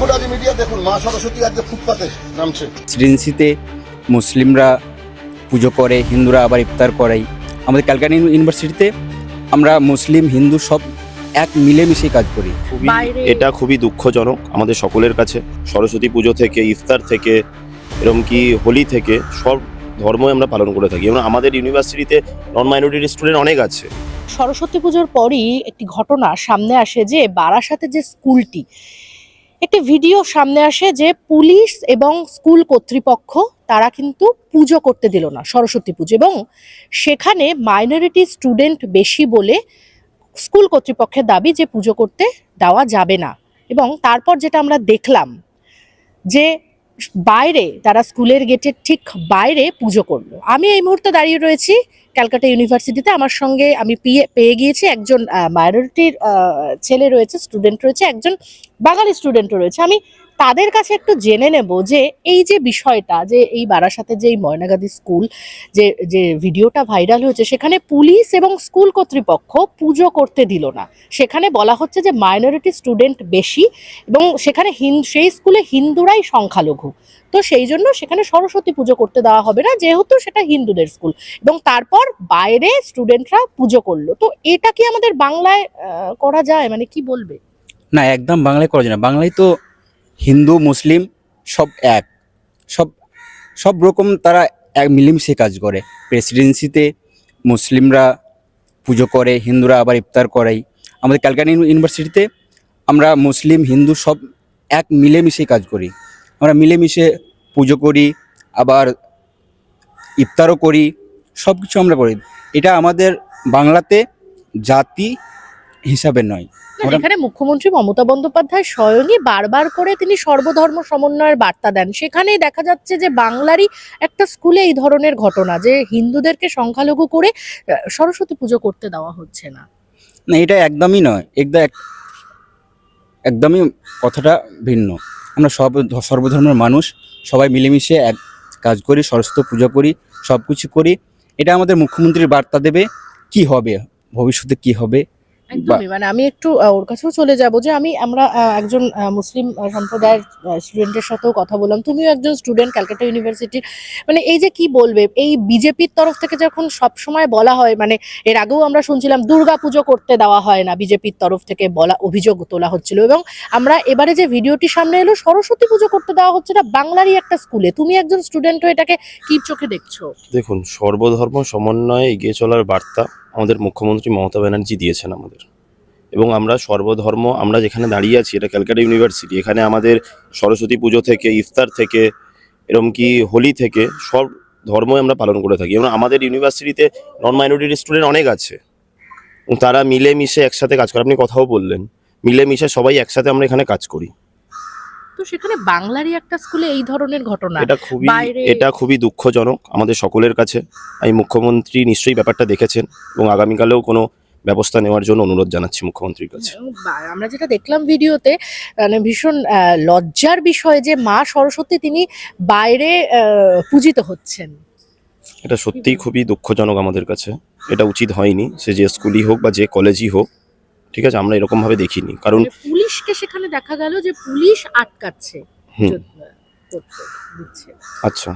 বাবুরাজি media দেখুন, মা সরস্বতী আজকে ফুটপাতে নামছে। রেসিডেন্সিতে মুসলিমরা পুজো করে, হিন্দুরা আবার ইফতার করাই। আমাদের ক্যালকাটা ইউনিভার্সিটিতে আমরা মুসলিম হিন্দু সব এক মিলেমিশে কাজ করি। এটা খুবই দুঃখজনক আমাদের সকলের কাছে। সরস্বতী পুজো থেকে, ইফতার থেকে, এরকম কি হোলি থেকে সব ধর্মই আমরা পালন করে থাকি এবং আমাদের ইউনিভার্সিটিতে নন মাইনরিটি স্টুডেন্ট অনেক আছে। সরস্বতী পুজোর পরই একটি ঘটনা সামনে আসে যে বারাসাতে যে স্কুলটি, একটি ভিডিও সামনে আসে যে পুলিশ এবং স্কুল কর্তৃপক্ষ তারা কিন্তু পুজো করতে দিল না, সরস্বতী পুজো, এবং সেখানে মাইনরিটি স্টুডেন্ট বেশি বলে স্কুল কর্তৃপক্ষের দাবি যে পুজো করতে দেওয়া যাবে না। এবং তারপর যেটা আমরা দেখলাম যে বাইরে তারা স্কুলের গেটের ঠিক বাইরে পুজো করলো। আমি এই মুহূর্তে দাঁড়িয়ে রয়েছি ক্যালকাটা ইউনিভার্সিটিতে। আমার সঙ্গে আমি পেয়ে গিয়েছি একজন মাইনরিটির ছেলে রয়েছে, স্টুডেন্ট রয়েছে, একজন বাঙালি স্টুডেন্টও রয়েছে। আমি তাদের কাছে একটু জেনে নেব যে এই যে বিষয়টা, যে এই বারাসাতে যে এই ময়নাগাদি স্কুল যে যে ভিডিওটা ভাইরাল হয়েছে, সেখানে পুলিশ এবং স্কুল কর্তৃপক্ষ পুজো করতে দিল না। সেখানে বলা হচ্ছে যে মাইনরিটি স্টুডেন্ট বেশি এবং সেখানে সেই স্কুলে হিন্দুরাই সংখ্যালঘু, তো সেই জন্য সেখানে সরস্বতী পুজো করতে দেওয়া হবে না, যেহেতু সেটা হিন্দুদের স্কুল। এবং তারপর বাইরে স্টুডেন্টরা পুজো করলো। তো এটা কি আমাদের বাংলায় করা যায়? মানে কি বলবে? না, একদম বাংলায় করা যায় না। বাংলায় তো হিন্দু মুসলিম সব এক, সব সব রকম তারা এক মিলেমিশে কাজ করে। প্রেসিডেন্সিতে মুসলিমরা পুজো করে, হিন্দুরা আবার ইফতার করাই। আমাদের ক্যালকাটা ইউনিভার্সিটিতে আমরা মুসলিম হিন্দু সব এক মিলেমিশে কাজ করি। আমরা মিলেমিশে পুজো করি, আবার ইফতারও করি, সব কিছু আমরা করি। এটা আমাদের বাংলাতে জাতি হিসাবে নয়। এখানে মুখ্যমন্ত্রী মমতা বন্দ্যোপাধ্যায় স্বয়ংই বারবার করে তিনি সর্বধর্ম সমন্বয়ের বার্তা দেন। সেখানেই দেখা যাচ্ছে যে বাংলারই একটা স্কুলে এই ধরনের ঘটনা, যে হিন্দুদেরকে সংখ্যালঘু করে সরস্বতী পুজো করতে দেওয়া হচ্ছে না। না, এটা একদমই নয়, একদমই কথাটা ভিন্ন। আমরা সর্বধর্মের মানুষ, সবাই মিলেমিশে এক কাজ করি, সরস্বতী পুজো করি, সব কিছু করি। এটা আমাদের মুখ্যমন্ত্রীর বার্তা দেবে কি হবে, ভবিষ্যতে কি হবে। একদমই, মানে আমি একটু ওর কাছেও চলে যাব যে আমরা একজন মুসলিম সম্প্রদায়ের স্টুডেন্টের সাথেও কথা বললাম। তুমিও একজন স্টুডেন্ট ক্যালকাটা ইউনিভার্সিটির। মানে এই যে কি বলবে, এই বিজেপির তরফ থেকে যখন সব সময় বলা হয়, মানে এর আগেও আমরা শুনছিলাম দুর্গা পুজো করতে দেওয়া হয় না, বিজেপির তরফ থেকে বলা অভিযোগ তোলা হচ্ছিল, এবং আমরা এবারে যে ভিডিওটি সামনে এলো সরস্বতী পুজো করতে দেওয়া হচ্ছে না বাংলারই একটা স্কুলে। তুমি একজন স্টুডেন্ট হয়ে এটাকে কি চোখে দেখছো? দেখুন, সর্বধর্ম সমন্বয়ে এগিয়ে চলার বার্তা আমাদের মুখ্যমন্ত্রী মমতা ব্যানার্জি দিয়েছেন আমাদের, এবং আমরা সর্বধর্ম, আমরা যেখানে দাঁড়িয়ে আছি এটা ক্যালকাটা ইউনিভার্সিটি, এখানে আমাদের সরস্বতী পুজো থেকে, ইফতার থেকে, এরকম কি হোলি থেকে সব ধর্মই আমরা পালন করে থাকি এবং আমাদের ইউনিভার্সিটিতে নন মাইনরিটি স্টুডেন্ট অনেক আছে এবং তারা মিলেমিশে একসাথে কাজ করে। আপনি কথাও বললেন, মিলেমিশে সবাই একসাথে আমরা এখানে কাজ করি। তো সেখানে বাংলারই একটা স্কুলে এই ধরনের ঘটনা, এটা খুবই দুঃখজনক আমাদের সকলের কাছে। আমি মুখ্যমন্ত্রী নিশ্চয়ই ব্যাপারটা দেখেছেন এবং আগামীকালেও কোনো ব্যবস্থা নেওয়ার জন্য অনুরোধ জানাচ্ছি মুখ্যমন্ত্রীর কাছে। আমরা যেটা দেখলাম ভিডিওতে, মানে ভীষণ লজ্জার বিষয় যে মা সরস্বতী তিনি বাইরে পূজিত হচ্ছেন। এটা সত্যিই খুবই দুঃখজনক আমাদের কাছে। এটা উচিত হয়নি, সে যে স্কুলই হোক বা যে কলেজই হোক, ঠিক আছে, আমরা এরকম ভাবে দেখিনি। কারণ পুলিশকে সেখানে দেখা গেল যে পুলিশ আটকাচ্ছে। আচ্ছা,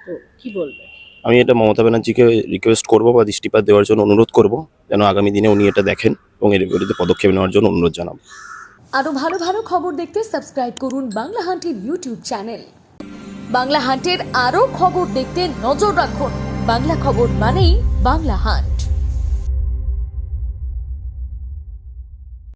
তো কি বলবে? আমি এটা মমতা ব্যানার্জিকে রিকোয়েস্ট করবো বা দৃষ্টিপাত দেওয়ার জন্য অনুরোধ করব, যেন আগামী দিনে উনি এটা দেখেন এবং এর বিরুদ্ধে পদক্ষেপ নেওয়ার জন্য অনুরোধ জানাবো। আরও ভালো ভালো খবর দেখতে সাবস্ক্রাইব করুন বাংলা হান্টের ইউটিউব চ্যানেল। বাংলা হান্টের আরও খবর দেখতে নজর রাখুন। বাংলা খবর মানেই বাংলা হান্ট।